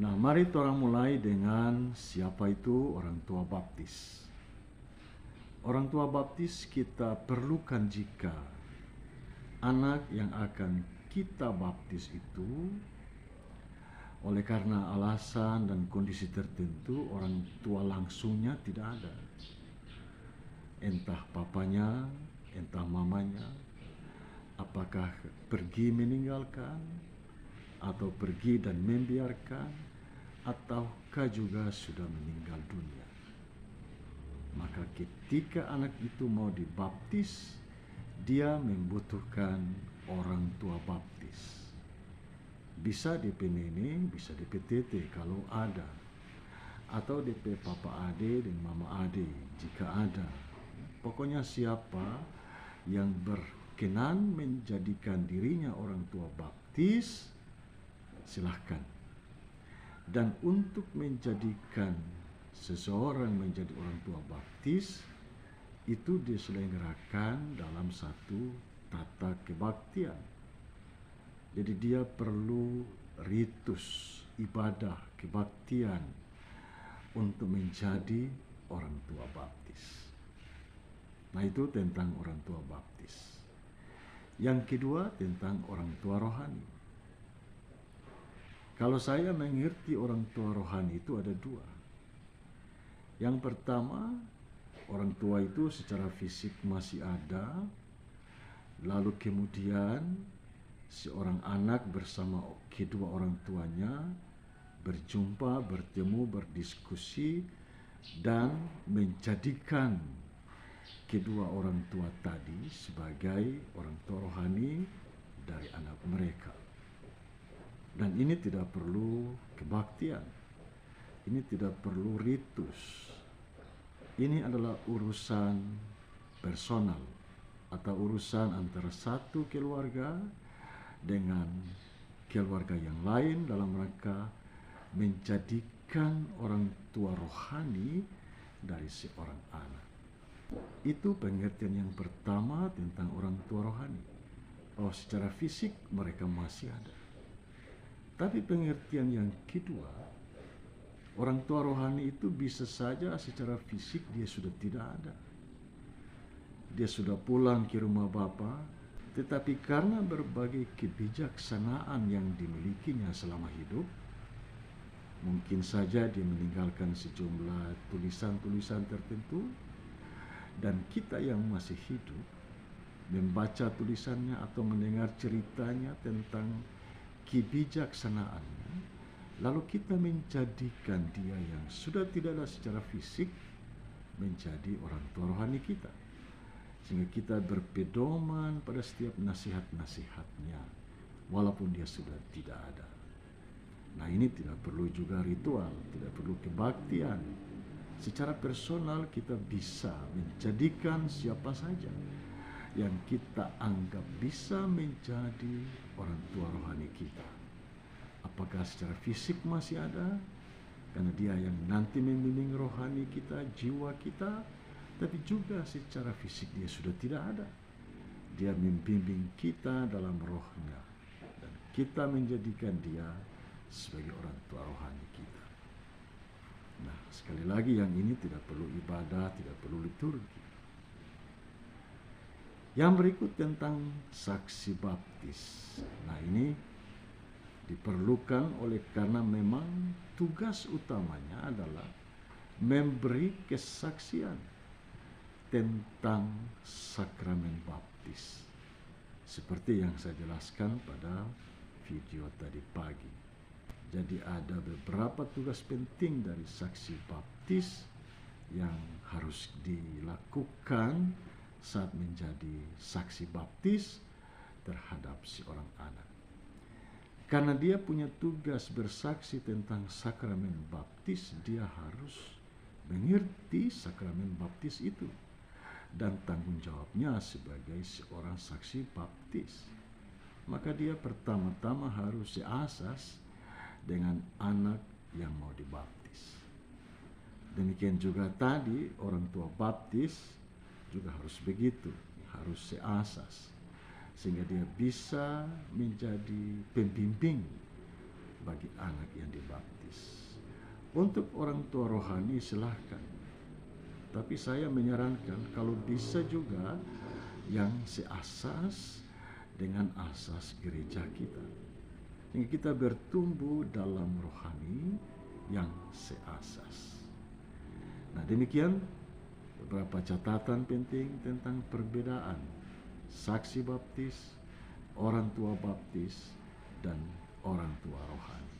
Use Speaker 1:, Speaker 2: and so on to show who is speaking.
Speaker 1: Nah, mari kita mulai dengan siapa itu orang tua baptis. Orang tua baptis kita perlukan jika anak yang akan kita baptis itu oleh karena alasan dan kondisi tertentu orang tua langsungnya tidak ada. Entah papanya, entah mamanya, apakah pergi meninggalkan, atau pergi dan membiarkan, ataukah juga sudah meninggal dunia. Maka ketika anak itu mau dibaptis, dia membutuhkan orang tua baptis. Bisa DP nenek, bisa DP tete kalau ada, atau DP papa ade dan mama ade jika ada. Pokoknya siapa yang berkenan menjadikan dirinya orang tua baptis, silahkan. Dan untuk menjadikan seseorang menjadi orang tua baptis, itu diselenggarakan dalam satu tata kebaktian. Jadi dia perlu ritus ibadah kebaktian untuk menjadi orang tua baptis. Nah, itu tentang orang tua baptis. Yang kedua tentang orang tua rohani. Kalau saya mengerti orang tua rohani itu ada dua. Yang pertama, orang tua itu secara fisik masih ada, lalu kemudian seorang anak bersama kedua orang tuanya berjumpa, bertemu, berdiskusi, dan menjadikan kedua orang tua tadi sebagai orang tua rohani dari anak mereka. Dan ini tidak perlu kebaktian, ini tidak perlu ritus. Ini adalah urusan personal atau urusan antara satu keluarga dengan keluarga yang lain dalam rangka menjadikan orang tua rohani dari seorang anak. Itu pengertian yang pertama tentang orang tua rohani. Oh, secara fisik mereka masih ada. Tapi pengertian yang kedua, orang tua rohani itu bisa saja secara fisik dia sudah tidak ada. Dia sudah pulang ke rumah Bapa, tetapi karena berbagai kebijaksanaan yang dimilikinya selama hidup, mungkin saja dia meninggalkan sejumlah tulisan-tulisan tertentu, dan kita yang masih hidup membaca tulisannya atau mendengar ceritanya tentang kebijaksanaannya, lalu kita menjadikan dia yang sudah tidak ada secara fisik menjadi orang tua rohani kita, sehingga kita berpedoman pada setiap nasihat-nasihatnya walaupun dia sudah tidak ada. Nah, ini tidak perlu juga ritual, tidak perlu kebaktian. Secara personal kita bisa menjadikan siapa saja yang kita anggap bisa menjadi orang tua rohani kita. Apakah secara fisik masih ada, karena dia yang nanti membimbing rohani kita, jiwa kita, tapi juga secara fisik dia sudah tidak ada. Dia membimbing kita dalam rohnya, dan kita menjadikan dia sebagai orang tua rohani kita. Nah, sekali lagi yang ini tidak perlu ibadah, tidak perlu liturgi. Yang berikut tentang saksi baptis. Nah, ini diperlukan oleh karena memang tugas utamanya adalah memberi kesaksian tentang sakramen baptis. Seperti yang saya jelaskan pada video tadi pagi. Jadi ada beberapa tugas penting dari saksi baptis yang harus dilakukan saat menjadi saksi baptis terhadap seorang anak. Karena dia punya tugas bersaksi tentang sakramen baptis, dia harus mengerti sakramen baptis itu dan tanggung jawabnya sebagai seorang saksi baptis. Maka dia pertama-tama harus seasas dengan anak yang mau dibaptis. Demikian juga tadi orang tua baptis juga harus begitu, harus seasas, sehingga dia bisa menjadi pembimbing bagi anak yang dibaptis. Untuk orang tua rohani silahkan, tapi saya menyarankan kalau bisa juga yang seasas dengan asas gereja kita, sehingga kita bertumbuh dalam rohani yang seasas. Nah, demikian beberapa catatan penting tentang perbedaan saksi baptis, orang tua baptis, dan orang tua rohani.